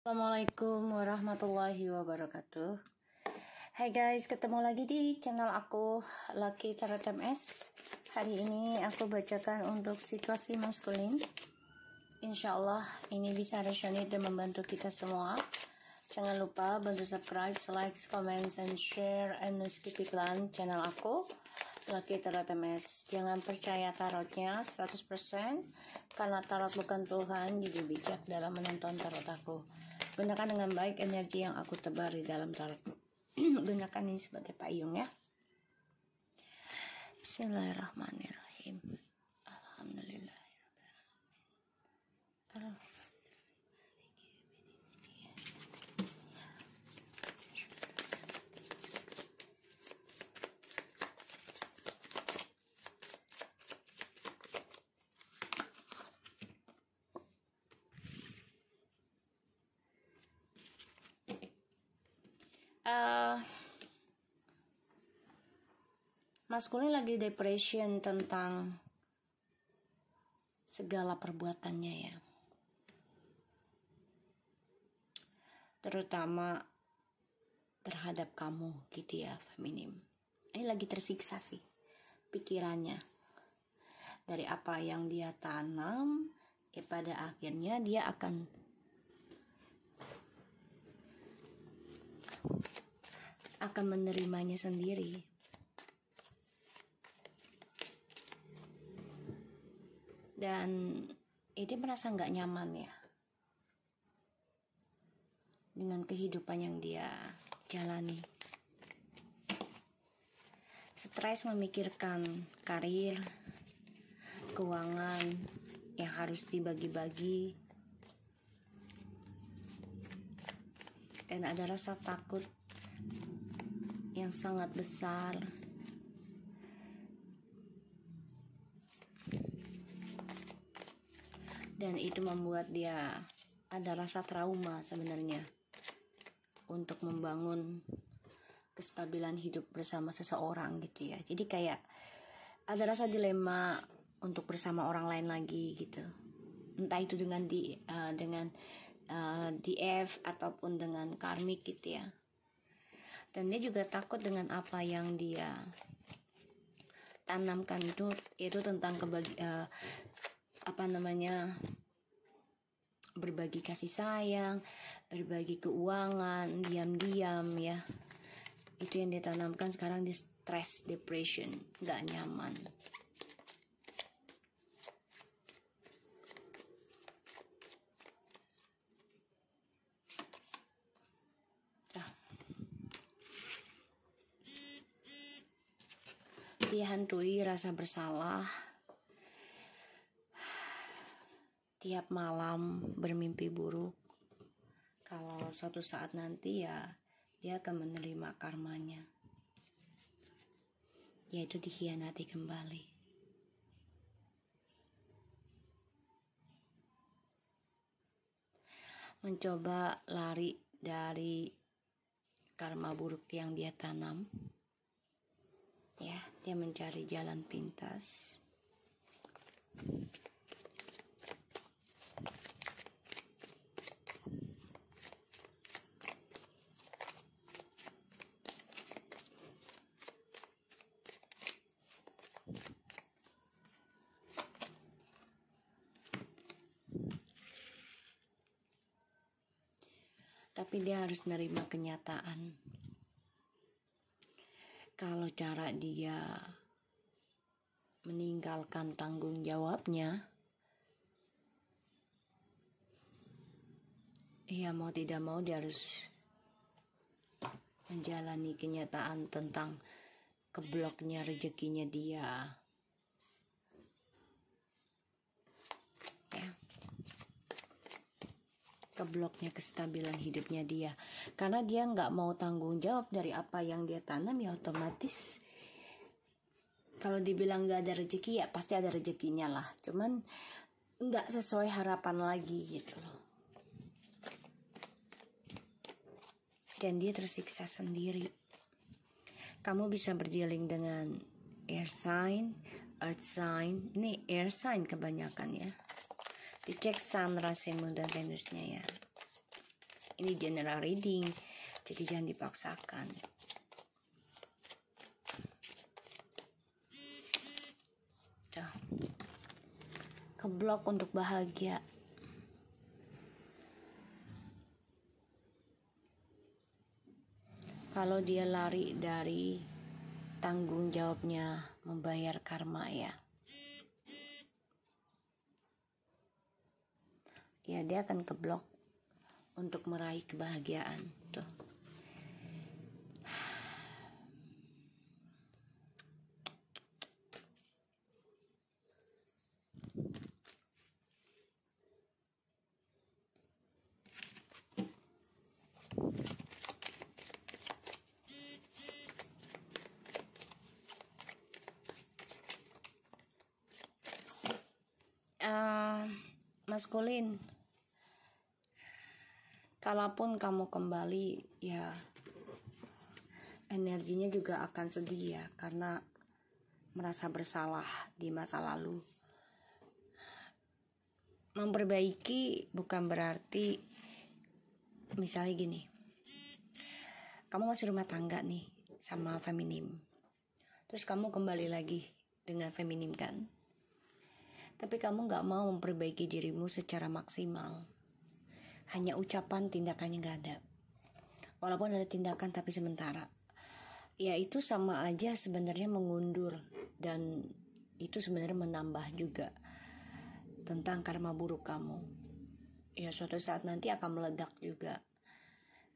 Assalamualaikum warahmatullahi wabarakatuh. Hai guys, ketemu lagi di channel aku Lucky Tarot MS. Hari ini aku bacakan untuk situasi maskulin. Insya Allah ini bisa resonate dan membantu kita semua. Jangan lupa bantu subscribe, like, comment, and share, and skip iklan channel aku Lucky Tarot MS. Jangan percaya tarotnya 100% karena tarot bukan Tuhan, jadi bijak dalam menonton tarot aku. Gunakan dengan baik energi yang aku tebar di dalam tarot. Gunakan ini sebagai payung ya. Bismillahirrahmanirrahim. Alhamdulillahirrahmanirrahim. Maskulin lagi depression tentang segala perbuatannya ya, terutama terhadap kamu gitu ya, feminim. Ini lagi tersiksa sih pikirannya dari apa yang dia tanam, pada akhirnya dia akan menerimanya sendiri. Dan ini merasa nggak nyaman ya dengan kehidupan yang dia jalani. Stres memikirkan karir, keuangan yang harus dibagi-bagi, dan ada rasa takut yang sangat besar. Dan itu membuat dia ada rasa trauma sebenarnya untuk membangun kestabilan hidup bersama seseorang gitu ya. Jadi kayak ada rasa dilema untuk bersama orang lain lagi gitu. Entah itu dengan DF ataupun dengan karmik gitu ya. Dan dia juga takut dengan apa yang dia tanamkan itu tentang berbagi kasih sayang, berbagi keuangan, diam-diam ya. Itu yang ditanamkan sekarang di stress, depression, gak nyaman. Dihantui rasa bersalah. Tiap malam bermimpi buruk. Kalau suatu saat nanti ya dia akan menerima karmanya, yaitu dikhianati kembali. Mencoba lari dari karma buruk yang dia tanam. Ya, dia mencari jalan pintas. Tapi dia harus menerima kenyataan kalau cara dia meninggalkan tanggung jawabnya, ya mau tidak mau dia harus menjalani kenyataan tentang kebloknya rezekinya dia. Kebloknya kestabilan hidupnya dia, karena dia nggak mau tanggung jawab dari apa yang dia tanam, ya otomatis kalau dibilang nggak ada rezeki ya pasti ada rezekinya lah, cuman nggak sesuai harapan lagi gitu loh. Dan dia tersiksa sendiri. Kamu bisa berdealing dengan air sign, earth sign. Ini air sign kebanyakan ya. Dicek Sun, Rasinmu, dan Venusnya ya. ini general reading, jadi jangan dipaksakan. Tuh. Keblok untuk bahagia. Kalau dia lari dari tanggung jawabnya membayar karma ya dia akan keblok untuk meraih kebahagiaan. Tuh. Maskulin, kalaupun kamu kembali ya energinya juga akan sedih ya, karena merasa bersalah di masa lalu. Memperbaiki bukan berarti misalnya gini, kamu masih rumah tangga nih sama feminim, terus kamu kembali lagi dengan feminim kan, tapi kamu gak mau memperbaiki dirimu secara maksimal. Hanya ucapan, tindakannya gak ada. Walaupun ada tindakan tapi sementara. Ya itu sama aja sebenarnya mengundur. Dan itu sebenarnya menambah juga tentang karma buruk kamu. Ya suatu saat nanti akan meledak juga.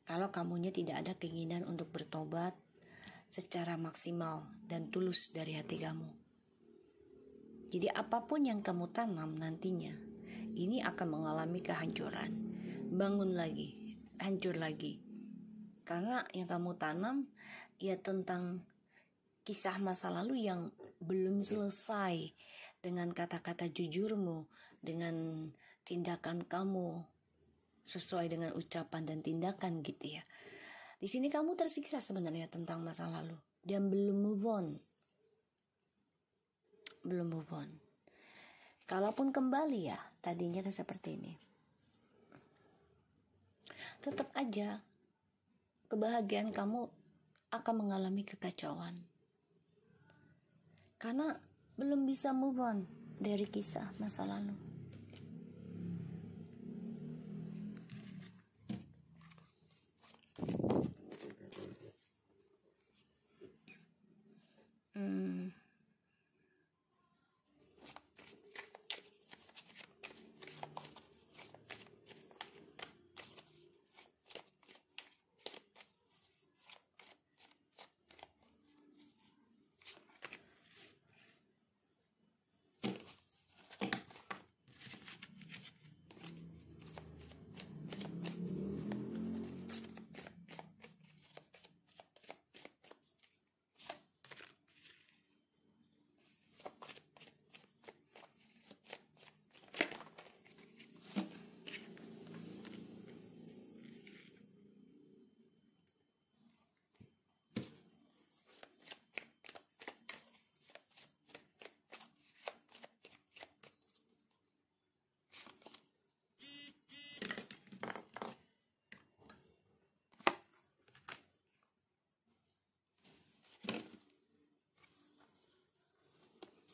Kalau kamunya tidak ada keinginan untuk bertobat secara maksimal dan tulus dari hati kamu. Jadi apapun yang kamu tanam nantinya, ini akan mengalami kehancuran. Bangun lagi, hancur lagi. Karena yang kamu tanam, ya tentang kisah masa lalu yang belum selesai. Dengan kata-kata jujurmu, dengan tindakan kamu, sesuai dengan ucapan dan tindakan gitu ya. Di sini kamu tersiksa sebenarnya tentang masa lalu. Dan belum move on. Belum move on. Kalaupun kembali ya, tadinya kan seperti ini. Tetap aja kebahagiaan kamu akan mengalami kekacauan. Karena belum bisa move on dari kisah masa lalu.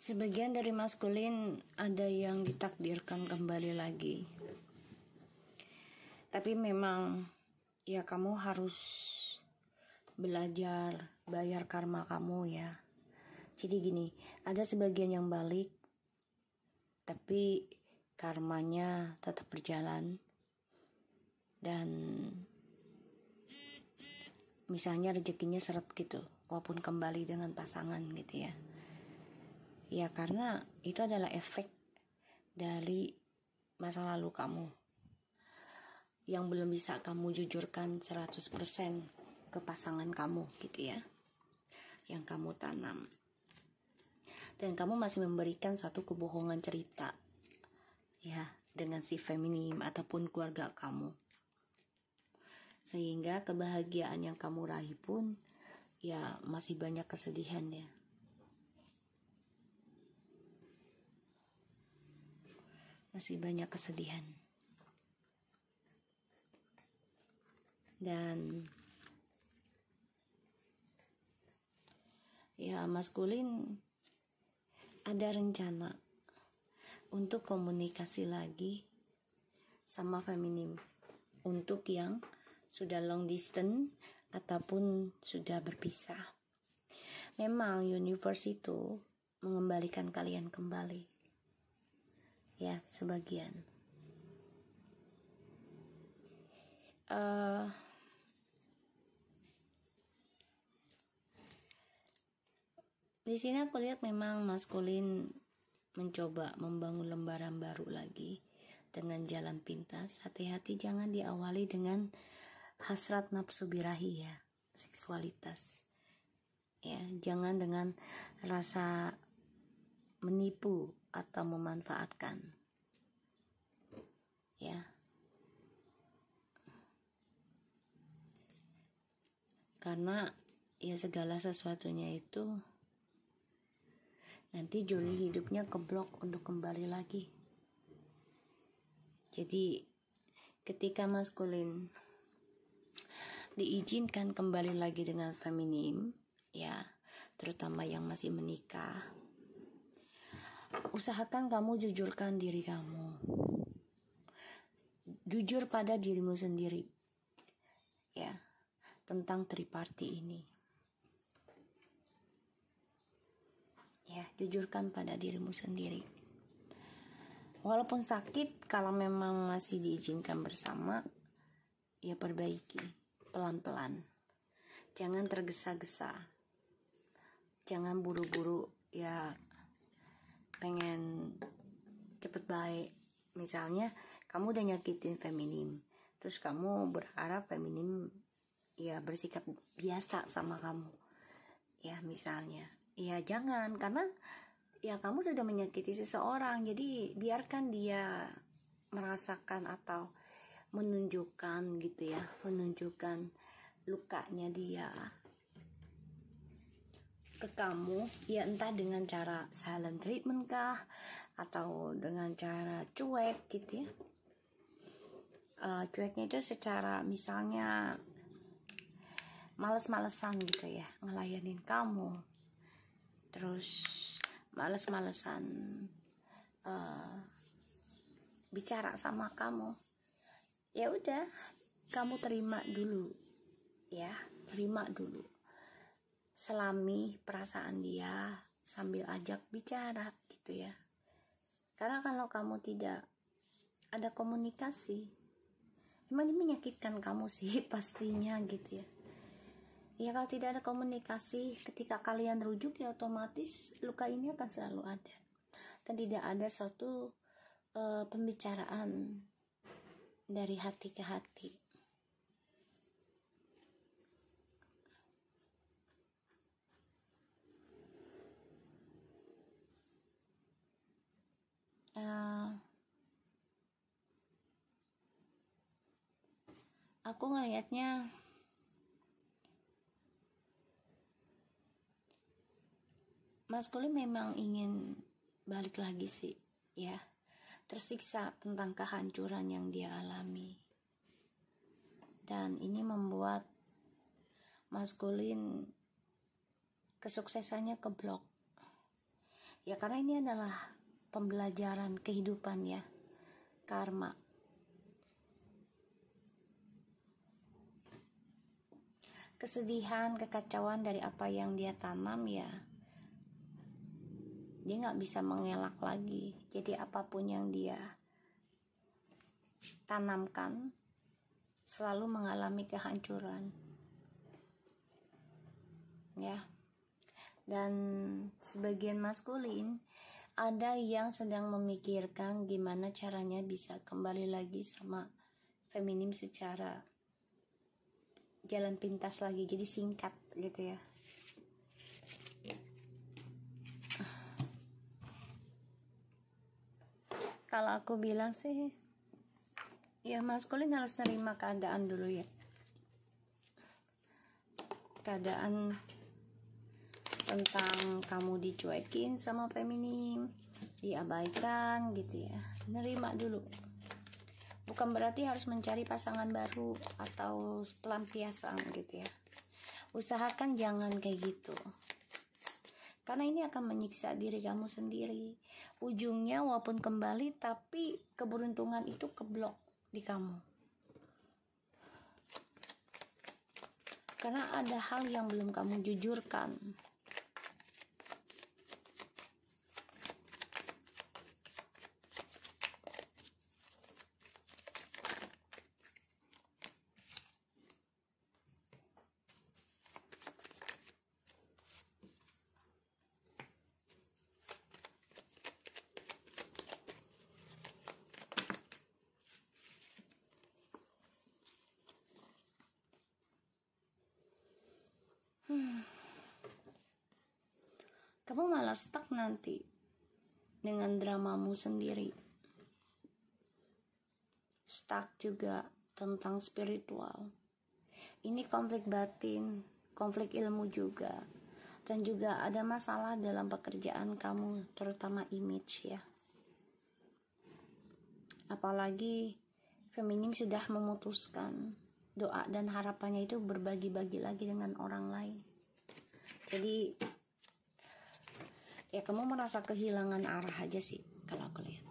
Sebagian dari maskulin ada yang ditakdirkan kembali lagi. Tapi memang ya kamu harus belajar bayar karma kamu ya. Jadi gini, ada sebagian yang balik tapi karmanya tetap berjalan. Dan misalnya rezekinya seret gitu, walaupun kembali dengan pasangan gitu ya. Ya karena itu adalah efek dari masa lalu kamu yang belum bisa kamu jujurkan 100% ke pasangan kamu gitu ya, yang kamu tanam. Dan kamu masih memberikan satu kebohongan cerita ya dengan si feminim ataupun keluarga kamu, sehingga kebahagiaan yang kamu raih pun ya masih banyak kesedihan ya. Masih banyak kesedihan. Dan ya, maskulin ada rencana untuk komunikasi lagi sama feminim, untuk yang sudah long distance ataupun sudah berpisah. Memang universe itu mengembalikan kalian kembali, ya, sebagian. Di sini aku lihat memang maskulin mencoba membangun lembaran baru lagi dengan jalan pintas. Hati-hati, jangan diawali dengan hasrat nafsu birahi, ya, seksualitas. Ya, jangan dengan rasa menipu atau memanfaatkan. Ya. Karena ya segala sesuatunya itu nanti joli hidupnya keblok untuk kembali lagi. Jadi ketika maskulin diizinkan kembali lagi dengan feminim, ya, terutama yang masih menikah, usahakan kamu jujurkan diri kamu, jujur pada dirimu sendiri, ya, tentang triparty ini. Ya, jujurkan pada dirimu sendiri. Walaupun sakit, kalau memang masih diizinkan bersama, ya perbaiki pelan-pelan. Jangan tergesa-gesa. Jangan buru-buru, ya, pengen cepet baik. Misalnya kamu udah nyakitin feminim, terus kamu berharap feminim ya bersikap biasa sama kamu, ya, misalnya. Ya jangan, karena ya kamu sudah menyakiti seseorang, jadi biarkan dia merasakan atau menunjukkan gitu ya, menunjukkan lukanya dia ke kamu, ya, entah dengan cara silent treatment kah atau dengan cara cuek gitu ya. Cueknya itu secara misalnya males-malesan gitu ya, ngelayanin kamu, terus males-malesan bicara sama kamu. Ya udah, kamu terima dulu, ya, terima dulu, selami perasaan dia sambil ajak bicara gitu ya. Karena kalau kamu tidak ada komunikasi, emang ini menyakitkan kamu sih pastinya gitu ya. Ya kalau tidak ada komunikasi, ketika kalian rujuk ya otomatis luka ini akan selalu ada. Dan tidak ada suatu pembicaraan dari hati ke hati. Aku ngelihatnya maskulin memang ingin balik lagi sih, ya, tersiksa tentang kehancuran yang dia alami, dan ini membuat maskulin kesuksesannya keblok, ya, karena ini adalah pembelajaran kehidupan, ya, karma. Kesedihan, kekacauan dari apa yang dia tanam, ya, dia nggak bisa mengelak lagi. Jadi apapun yang dia tanamkan selalu mengalami kehancuran, ya. Dan sebagian maskulin ada yang sedang memikirkan gimana caranya bisa kembali lagi sama feminim secara jalan pintas lagi, jadi singkat gitu ya. Kalau aku bilang sih, ya maskulin harus nerima keadaan dulu, ya, keadaan tentang kamu dicuekin sama feminim, diabaikan gitu ya. Nerima dulu, Bukan berarti harus mencari pasangan baru atau pelampiasan gitu ya. Usahakan jangan kayak gitu. Karena ini akan menyiksa diri kamu sendiri. Ujungnya walaupun kembali, tapi keberuntungan itu keblok di kamu. Karena ada hal yang belum kamu jujurkan. Kamu malah stuck nanti dengan dramamu sendiri. Stuck juga tentang spiritual. Ini konflik batin, konflik ilmu juga. Dan juga ada masalah dalam pekerjaan kamu, terutama image ya. Apalagi feminim sudah memutuskan doa dan harapannya itu berbagi-bagi lagi dengan orang lain. Jadi ya kamu merasa kehilangan arah aja sih kalau aku lihat.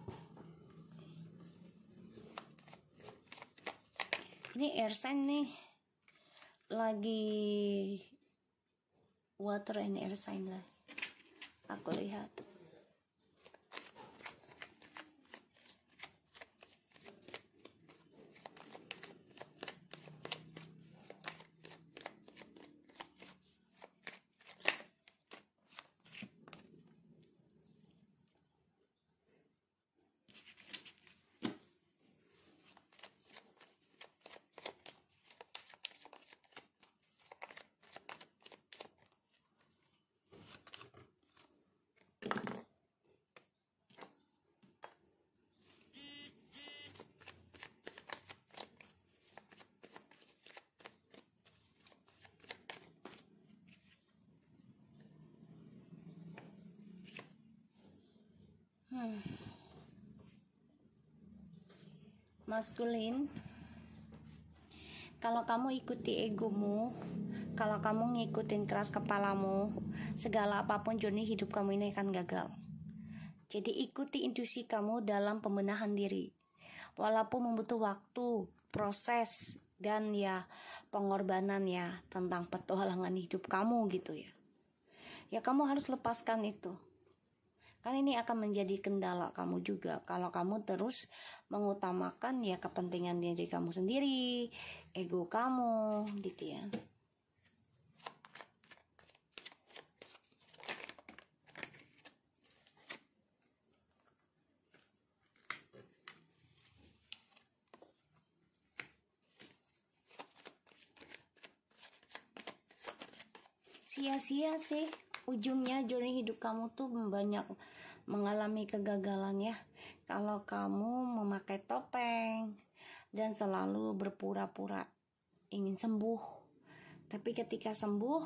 Ini air sign nih, lagi water and air sign lah aku lihat. Maskulin, kalau kamu ikuti egomu, kalau kamu ngikutin keras kepalamu, segala apapun journey hidup kamu ini akan gagal. Jadi ikuti intuisi kamu dalam pembenahan diri. Walaupun membutuh waktu, proses, dan ya pengorbanan ya tentang petualangan hidup kamu gitu ya. Ya kamu harus lepaskan itu. Kan ini akan menjadi kendala kamu juga kalau kamu terus mengutamakan ya kepentingan diri kamu sendiri, ego kamu gitu ya. Sia-sia sih ujungnya journey hidup kamu tuh banyak mengalami kegagalan ya. Kalau kamu memakai topeng dan selalu berpura-pura ingin sembuh, tapi ketika sembuh,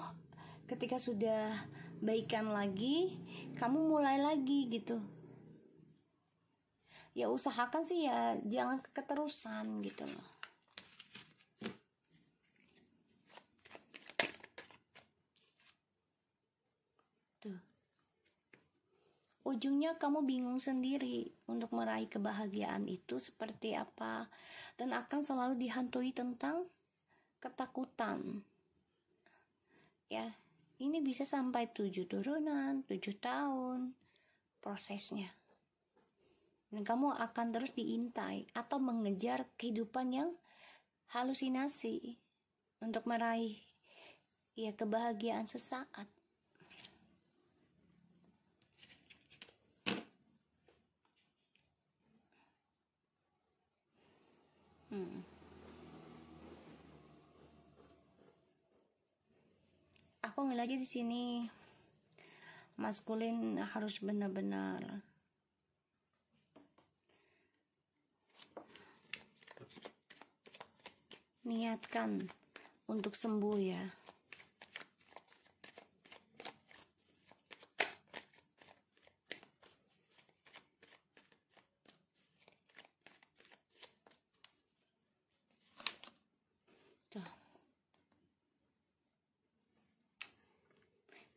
ketika sudah baikan lagi, kamu mulai lagi gitu. Ya usahakan sih ya jangan keterusan gitu loh. Tuh. Ujungnya kamu bingung sendiri untuk meraih kebahagiaan itu seperti apa, dan akan selalu dihantui tentang ketakutan. Ya, ini bisa sampai 7 turunan, 7 tahun prosesnya. Dan kamu akan terus diintai atau mengejar kehidupan yang halusinasi untuk meraih ya kebahagiaan sesaat. Aku ngeliatnya di sini maskulin harus benar-benar niatkan untuk sembuh ya.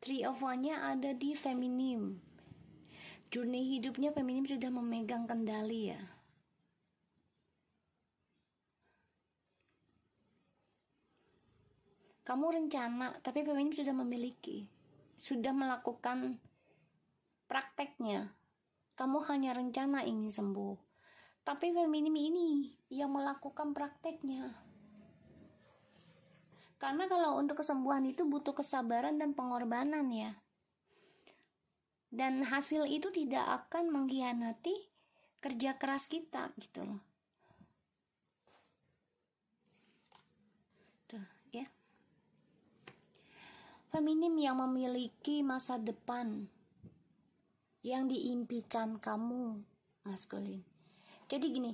Three of Wands-nya ada di feminim. Journey hidupnya feminim sudah memegang kendali ya. Kamu rencana, tapi feminim sudah memiliki, sudah melakukan prakteknya. Kamu hanya rencana ingin sembuh, tapi feminim ini yang melakukan prakteknya. Karena kalau untuk kesembuhan itu butuh kesabaran dan pengorbanan ya. Dan hasil itu tidak akan mengkhianati kerja keras kita gitu loh. Tuh ya. Feminim yang memiliki masa depan yang diimpikan kamu, maskulin. Jadi gini,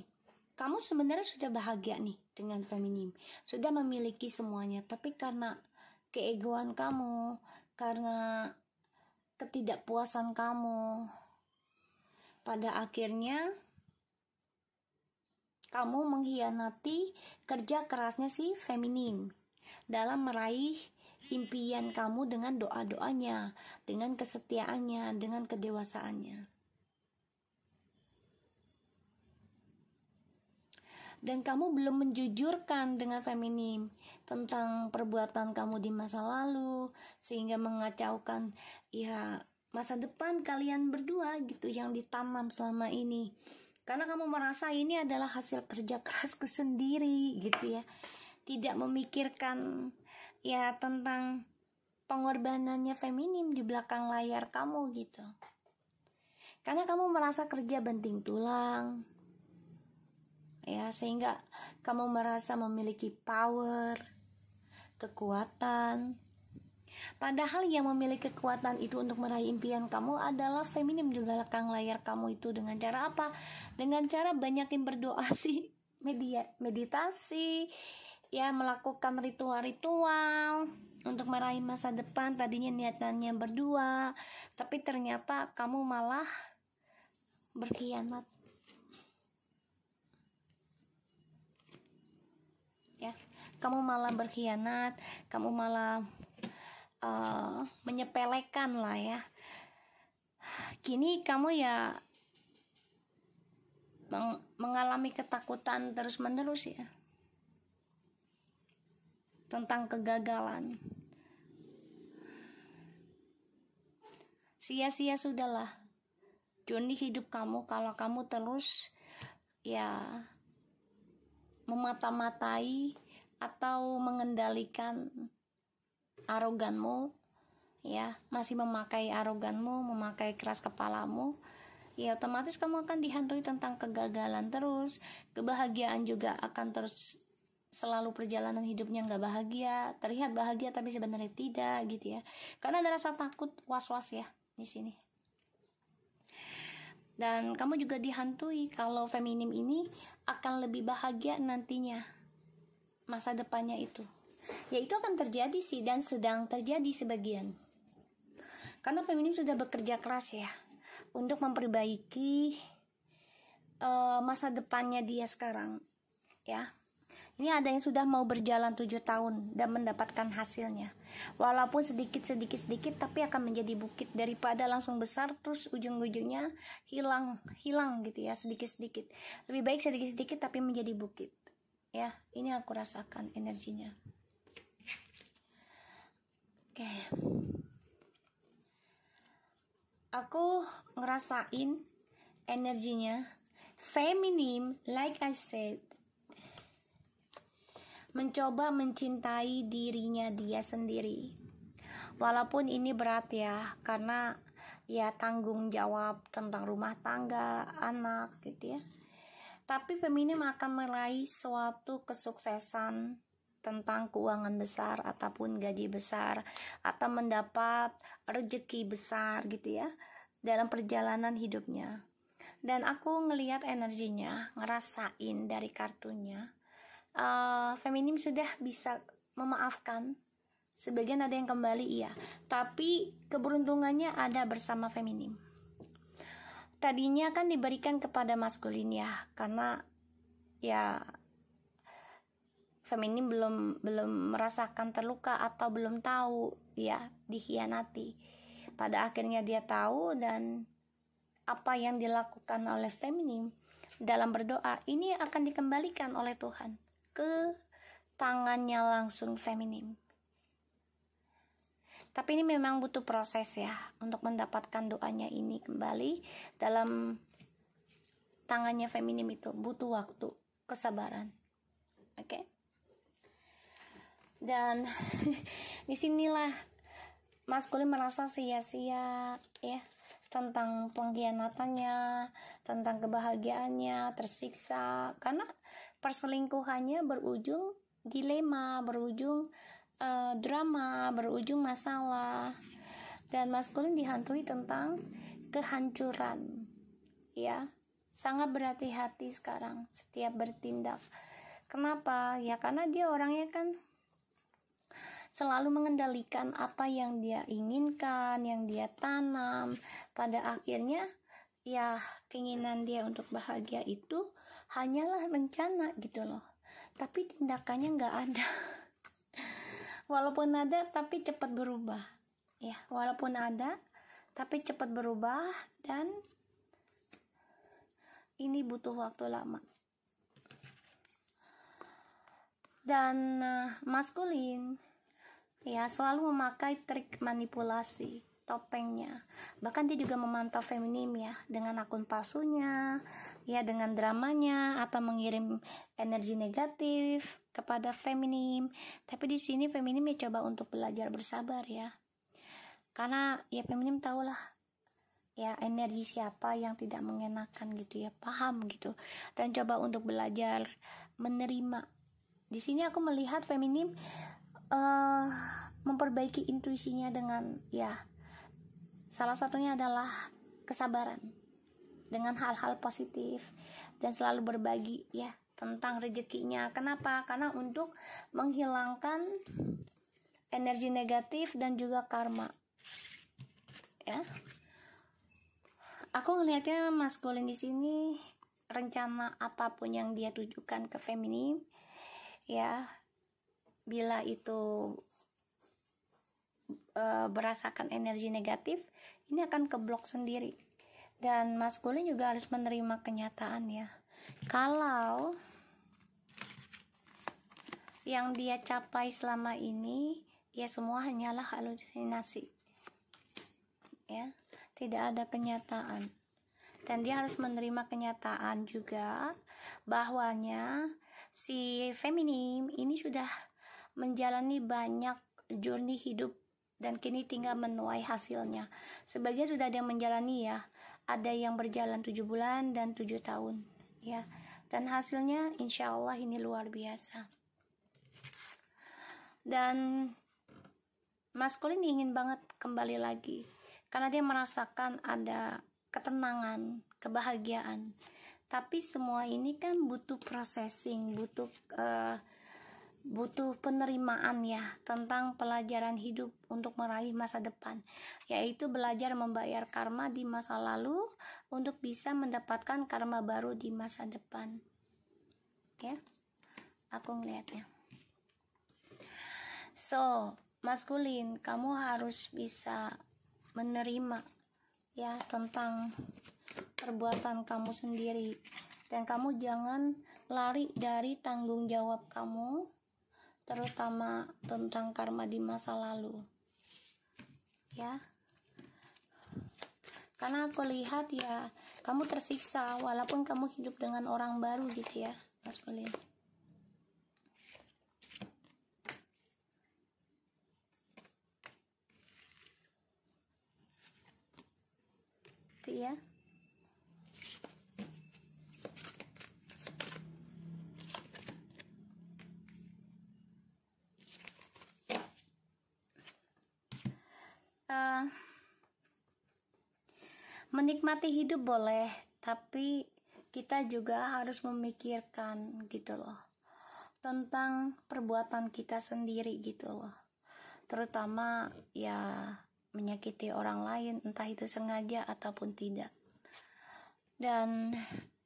kamu sebenarnya sudah bahagia nih dengan feminim, sudah memiliki semuanya, tapi karena keegoan kamu, karena ketidakpuasan kamu, pada akhirnya kamu mengkhianati kerja kerasnya si feminim dalam meraih impian kamu dengan doa-doanya, dengan kesetiaannya, dengan kedewasaannya. Dan kamu belum menjujurkan dengan feminim tentang perbuatan kamu di masa lalu, sehingga mengacaukan ya masa depan kalian berdua gitu yang ditanam selama ini. Karena kamu merasa ini adalah hasil kerja kerasku sendiri gitu ya. Tidak memikirkan ya tentang pengorbanannya feminim di belakang layar kamu gitu. Karena kamu merasa kerja banting tulang ya, sehingga kamu merasa memiliki power, kekuatan. Padahal yang memiliki kekuatan itu untuk meraih impian kamu adalah feminim di belakang layar kamu itu. Dengan cara apa? Dengan cara banyakin berdoa sih, meditasi ya, melakukan ritual-ritual untuk meraih masa depan. Tadinya niatannya berdua, tapi ternyata kamu malah berkhianat ya. Kamu malah berkhianat, kamu malah menyepelekan lah ya. Kini kamu ya mengalami ketakutan terus-menerus ya tentang kegagalan. Sia-sia sudahlah journey hidup kamu kalau kamu terus ya memata-matai atau mengendalikan aroganmu ya, masih memakai aroganmu, memakai keras kepalamu ya, otomatis kamu akan dihantui tentang kegagalan terus. Kebahagiaan juga akan terus selalu perjalanan hidupnya nggak bahagia, terlihat bahagia tapi sebenarnya tidak gitu ya, karena ada rasa takut, was-was ya di sini. Dan kamu juga dihantui kalau feminim ini akan lebih bahagia nantinya, masa depannya itu ya, itu akan terjadi sih dan sedang terjadi sebagian. Karena feminim sudah bekerja keras ya untuk memperbaiki masa depannya dia sekarang ya. Ini ada yang sudah mau berjalan 7 tahun dan mendapatkan hasilnya. Walaupun sedikit tapi akan menjadi bukit, daripada langsung besar terus ujung-ujungnya hilang gitu ya, sedikit-sedikit. Lebih baik sedikit-sedikit tapi menjadi bukit. Ya, ini aku rasakan energinya. Oke. Aku ngerasain energinya feminim, like I said, mencoba mencintai dirinya dia sendiri. Walaupun ini berat ya, karena ya tanggung jawab tentang rumah tangga, anak gitu ya. Tapi feminim akan meraih suatu kesuksesan tentang keuangan besar ataupun gaji besar, atau mendapat rezeki besar gitu ya dalam perjalanan hidupnya. Dan aku ngelihat energinya, ngerasain dari kartunya, feminim sudah bisa memaafkan. Sebagian ada yang kembali iya, tapi keberuntungannya ada bersama feminim. Tadinya kan diberikan kepada maskulin ya, karena ya feminim belum merasakan terluka atau belum tahu ya dikhianati. Pada akhirnya dia tahu, dan apa yang dilakukan oleh feminim dalam berdoa ini akan dikembalikan oleh Tuhan ke tangannya langsung feminim. Tapi ini memang butuh proses ya, untuk mendapatkan doanya ini kembali dalam tangannya feminim itu butuh waktu, kesabaran. Oke. Dan disinilah maskulin merasa sia-sia ya, tentang pengkhianatannya, tentang kebahagiaannya, tersiksa karena perselingkuhannya berujung dilema, berujung drama, berujung masalah. Dan maskulin dihantui tentang kehancuran ya. Sangat berhati-hati sekarang setiap bertindak. Kenapa? Ya karena dia orangnya kan selalu mengendalikan apa yang dia inginkan, yang dia tanam. Pada akhirnya ya keinginan dia untuk bahagia itu hanyalah rencana gitu loh, tapi tindakannya nggak ada. Walaupun ada tapi cepat berubah ya, walaupun ada tapi cepat berubah, dan ini butuh waktu lama. Dan maskulin ya selalu memakai trik manipulasi, topengnya. Bahkan dia juga memantau feminim ya, dengan akun palsunya ya, dengan dramanya, atau mengirim energi negatif kepada feminim. Tapi di sini feminim ya coba untuk belajar bersabar ya, karena ya feminim tahulah ya energi siapa yang tidak mengenakan gitu ya, paham gitu, dan coba untuk belajar menerima. Di sini aku melihat feminim memperbaiki intuisinya dengan ya salah satunya adalah kesabaran dengan hal-hal positif, dan selalu berbagi ya tentang rezekinya. Kenapa? Karena untuk menghilangkan energi negatif dan juga karma ya. Aku ngelihatnya maskulin di sini, rencana apapun yang dia tujukan ke feminim ya, bila itu berasakan energi negatif, ini akan keblok sendiri. Dan maskulin juga harus menerima kenyataan ya, kalau yang dia capai selama ini ya semua hanyalah halusinasi ya, tidak ada kenyataan. Dan dia harus menerima kenyataan juga bahwanya si feminim ini sudah menjalani banyak journey hidup, dan kini tinggal menuai hasilnya. Sebagian sudah ada yang menjalani ya, ada yang berjalan 7 bulan dan 7 tahun ya, dan hasilnya insya Allah ini luar biasa. Dan maskulin ingin banget kembali lagi, karena dia merasakan ada ketenangan, kebahagiaan. Tapi semua ini kan butuh processing, butuh penerimaan ya, tentang pelajaran hidup untuk meraih masa depan, yaitu belajar membayar karma di masa lalu untuk bisa mendapatkan karma baru di masa depan ya, aku ngelihatnya. So maskulin, kamu harus bisa menerima ya tentang perbuatan kamu sendiri, dan kamu jangan lari dari tanggung jawab kamu, terutama tentang karma di masa lalu ya. Karena aku lihat ya kamu tersiksa walaupun kamu hidup dengan orang baru gitu ya, maskulin. Itu ya. Menikmati hidup boleh, tapi kita juga harus memikirkan gitu loh tentang perbuatan kita sendiri gitu loh, terutama ya menyakiti orang lain, entah itu sengaja ataupun tidak. Dan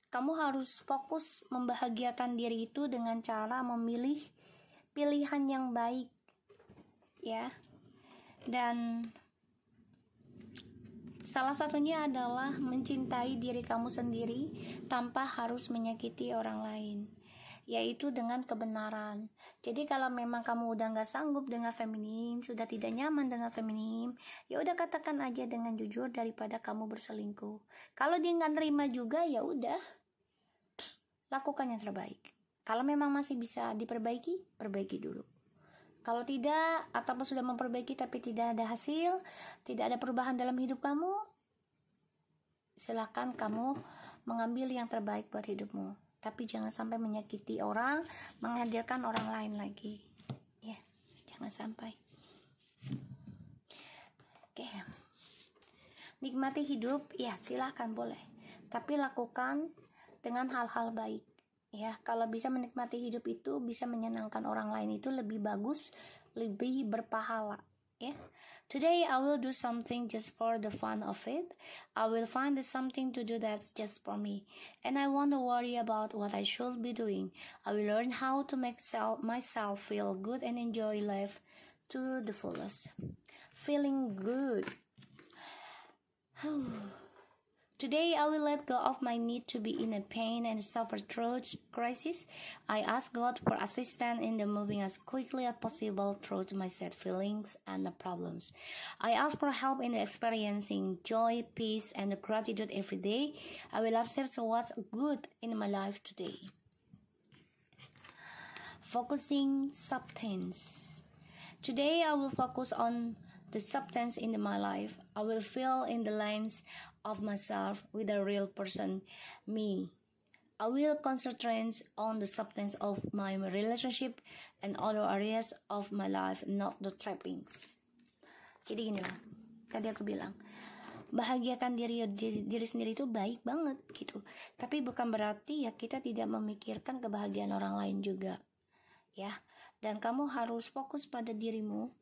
kamu harus fokus membahagiakan diri itu dengan cara memilih pilihan yang baik, ya. Dan salah satunya adalah mencintai diri kamu sendiri tanpa harus menyakiti orang lain, yaitu dengan kebenaran. Jadi kalau memang kamu udah nggak sanggup dengan feminim, sudah tidak nyaman dengan feminim, ya udah katakan aja dengan jujur daripada kamu berselingkuh. Kalau dia nggak nerima juga, ya udah lakukan yang terbaik. Kalau memang masih bisa diperbaiki, perbaiki dulu. Kalau tidak, ataupun sudah memperbaiki tapi tidak ada hasil, tidak ada perubahan dalam hidup kamu, silakan kamu mengambil yang terbaik buat hidupmu. Tapi jangan sampai menyakiti orang, menghadirkan orang lain lagi. Ya, jangan sampai. Oke. Nikmati hidup, ya silahkan boleh. Tapi lakukan dengan hal-hal baik. Ya, kalau bisa menikmati hidup itu bisa menyenangkan orang lain itu lebih bagus, lebih berpahala, ya. Today I will do something just for the fun of it. I will find something to do that's just for me, and I won't worry about what I should be doing. I will learn how to make myself feel good and enjoy life to the fullest. Feeling good. Today I will let go of my need to be in a pain and suffer through crisis. I ask God for assistance in the moving as quickly as possible through my sad feelings and the problems. I ask for help in experiencing joy, peace, and gratitude every day. I will accept what's good in my life today. Focusing substance. Today I will focus on the substance in my life. I will fill in the lines of myself with a real person, me. I will concentrate on the substance of my relationship and other areas of my life, not the trappings. Jadi gini lah, tadi aku bilang, bahagiakan diri sendiri itu baik banget gitu. Tapi bukan berarti ya kita tidak memikirkan kebahagiaan orang lain juga, ya. Dan kamu harus fokus pada dirimu.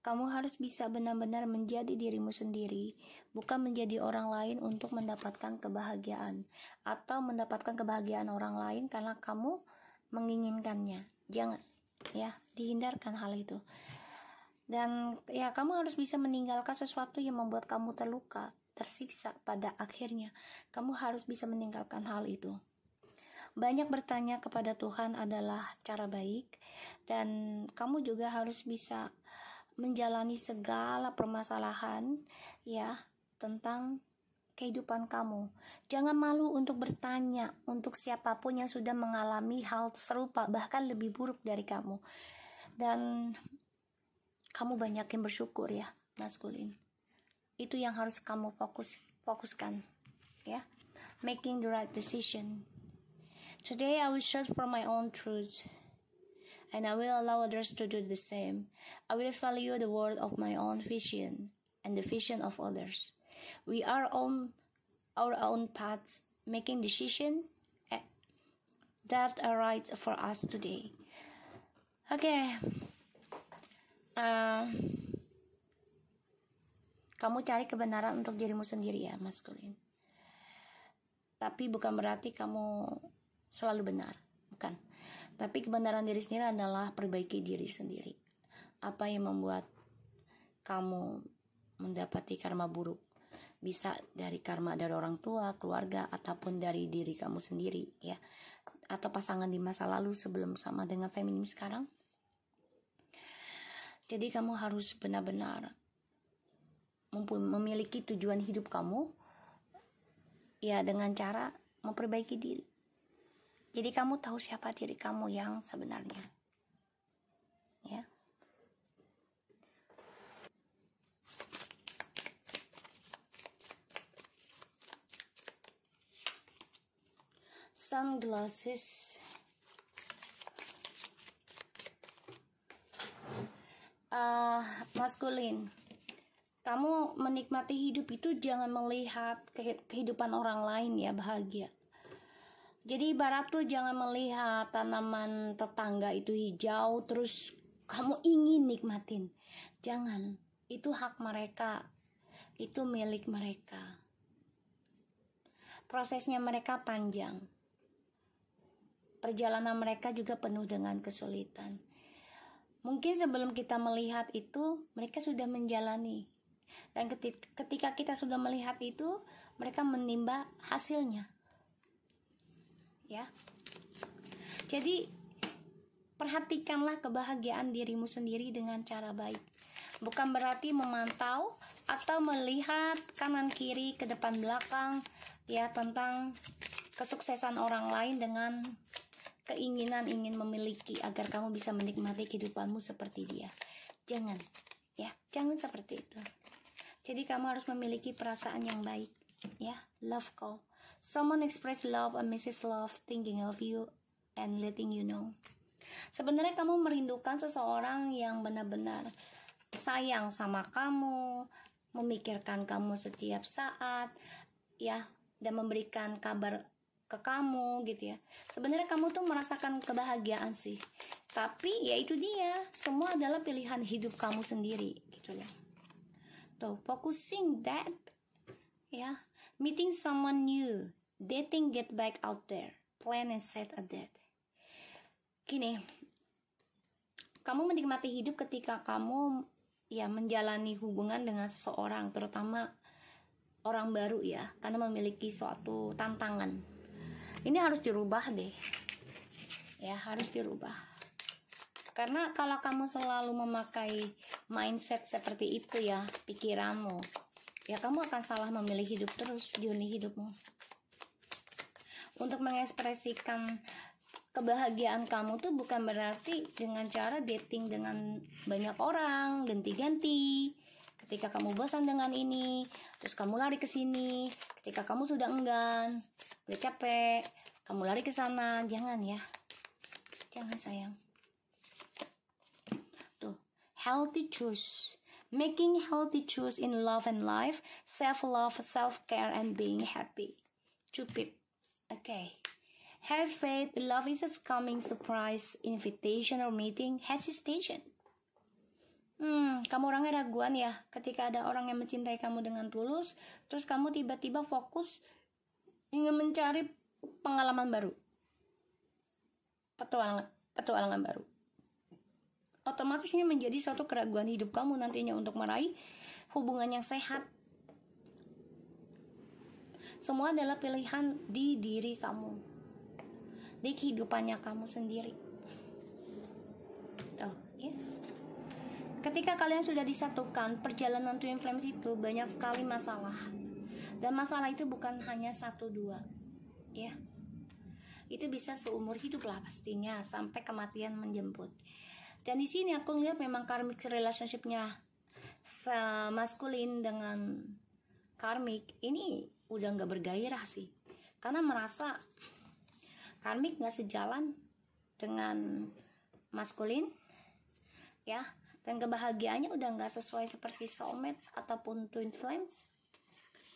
Kamu harus bisa benar-benar menjadi dirimu sendiri, bukan menjadi orang lain untuk mendapatkan kebahagiaan atau mendapatkan kebahagiaan orang lain karena kamu menginginkannya. Jangan, ya, dihindarkan hal itu. Dan ya, kamu harus bisa meninggalkan sesuatu yang membuat kamu terluka, tersiksa pada akhirnya. Kamu harus bisa meninggalkan hal itu. Banyak bertanya kepada Tuhan adalah cara baik, dan kamu juga harus bisa menjalani segala permasalahan, ya, tentang kehidupan kamu. Jangan malu untuk bertanya untuk siapapun yang sudah mengalami hal serupa, bahkan lebih buruk dari kamu. Dan kamu banyakin bersyukur, ya, maskulin. Itu yang harus kamu fokuskan, ya. Making the right decision. Today I will search for my own truth, and I will allow others to do the same. I will value the word of my own vision and the vision of others. We are on our own paths, making decisions that are right for us today. Okay. Kamu cari kebenaran untuk dirimu sendiri, ya, maskulin. Tapi bukan berarti kamu selalu benar, bukan. Tapi kebenaran diri sendiri adalah perbaiki diri sendiri. Apa yang membuat kamu mendapati karma buruk? Bisa dari karma dari orang tua, keluarga, ataupun dari diri kamu sendiri, ya. Atau pasangan di masa lalu sebelum sama dengan feminim sekarang. Jadi kamu harus benar-benar memiliki tujuan hidup kamu, ya, dengan cara memperbaiki diri. Jadi kamu tahu siapa diri kamu yang sebenarnya, ya. Sunglasses. Maskulin, kamu menikmati hidup itu jangan melihat kehidupan orang lain, ya, bahagia. Jadi ibarat tuh jangan melihat tanaman tetangga itu hijau terus kamu ingin nikmatin. Jangan, itu hak mereka, itu milik mereka. Prosesnya mereka panjang. Perjalanan mereka juga penuh dengan kesulitan. Mungkin sebelum kita melihat itu, mereka sudah menjalani. Dan ketika kita sudah melihat itu, mereka menimba hasilnya. Ya. Jadi, perhatikanlah kebahagiaan dirimu sendiri dengan cara baik. Bukan berarti memantau atau melihat kanan kiri, ke depan belakang, ya, tentang kesuksesan orang lain dengan keinginan ingin memiliki agar kamu bisa menikmati kehidupanmu seperti dia. Jangan, ya, jangan seperti itu. Jadi kamu harus memiliki perasaan yang baik, ya. Love call. Someone express love and misses love, thinking of you and letting you know. Sebenarnya kamu merindukan seseorang yang benar-benar sayang sama kamu, memikirkan kamu setiap saat, ya, dan memberikan kabar ke kamu gitu ya. Sebenarnya kamu tuh merasakan kebahagiaan sih, tapi ya itu dia, semua adalah pilihan hidup kamu sendiri gitu ya. Tuh, focusing that, ya, meeting someone new, dating, get back out there, plan and set a date. Gini, kamu menikmati hidup ketika kamu ya menjalani hubungan dengan seseorang, terutama orang baru ya, karena memiliki suatu tantangan. Ini harus dirubah deh, ya, harus dirubah. Karena kalau kamu selalu memakai mindset seperti itu ya, pikiranmu, ya kamu akan salah memilih hidup terus di dunia hidupmu. Untuk mengekspresikan kebahagiaan kamu tuh bukan berarti dengan cara dating dengan banyak orang, ganti-ganti. Ketika kamu bosan dengan ini, terus kamu lari ke sini. Ketika kamu sudah enggan, udah capek, kamu lari ke sana. Jangan ya, jangan sayang. Tuh, healthy choice, making healthy choice in love and life, self-love, self-care, and being happy. Cupid, okay. Have faith, love is a coming surprise, invitation or meeting, hesitation. Kamu orangnya raguan ya, ketika ada orang yang mencintai kamu dengan tulus, terus kamu tiba-tiba fokus ingin mencari pengalaman baru, petualangan baru. Otomatis ini menjadi suatu keraguan hidup kamu nantinya untuk meraih hubungan yang sehat. Semua adalah pilihan di diri kamu, di kehidupannya kamu sendiri. Tuh, ya. Ketika kalian sudah disatukan, perjalanan twin flames itu banyak sekali masalah. Dan masalah itu bukan hanya 1-2, ya. Itu bisa seumur hidup lah pastinya, sampai kematian menjemput. Dan di sini aku lihat memang karmic relationship-nya maskulin dengan karmik ini udah gak bergairah sih. Karena merasa karmik gak sejalan dengan maskulin, ya. Dan kebahagiaannya udah gak sesuai seperti soulmate ataupun twin flames.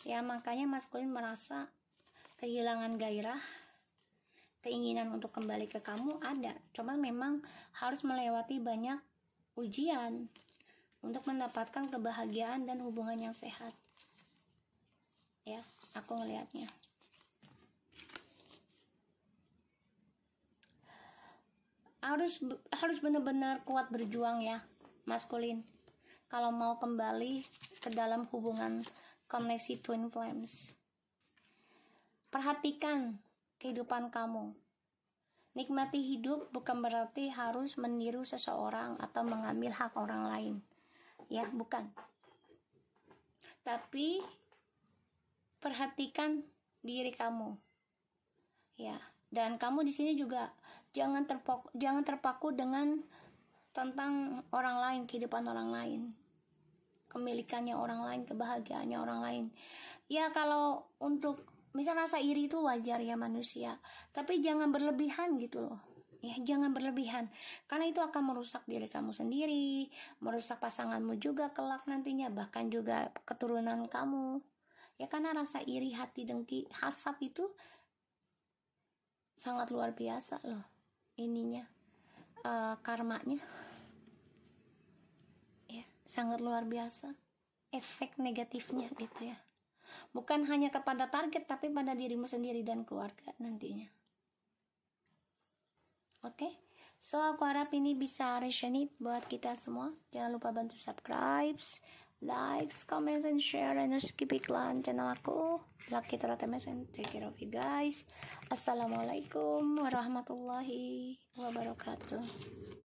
Ya, makanya maskulin merasa kehilangan gairah, keinginan untuk kembali ke kamu ada. Cuman memang harus melewati banyak ujian untuk mendapatkan kebahagiaan dan hubungan yang sehat. Ya, aku ngelihatnya. Harus benar-benar kuat berjuang ya, maskulin, kalau mau kembali ke dalam hubungan koneksi twin flames. Perhatikan kehidupan kamu. Nikmati hidup bukan berarti harus meniru seseorang atau mengambil hak orang lain, ya, bukan. Tapi perhatikan diri kamu, ya. Dan kamu di sini juga jangan terpaku dengan tentang orang lain, kehidupan orang lain, kemilikannya orang lain, kebahagiaannya orang lain. Ya, kalau untuk misal rasa iri itu wajar ya manusia, tapi jangan berlebihan gitu loh. Ya, jangan berlebihan, karena itu akan merusak diri kamu sendiri, merusak pasanganmu juga kelak nantinya, bahkan juga keturunan kamu. Ya, karena rasa iri, hati dengki, hasad itu sangat luar biasa loh ininya, karmanya. Ya, sangat luar biasa efek negatifnya gitu ya. Bukan hanya kepada target, tapi pada dirimu sendiri dan keluarga nantinya. Oke, So aku harap ini bisa resonate buat kita semua. Jangan lupa bantu subscribe, likes, comments, and share, and skip iklan channel aku Lucky Teratemes, and take care of you guys. Assalamualaikum warahmatullahi wabarakatuh.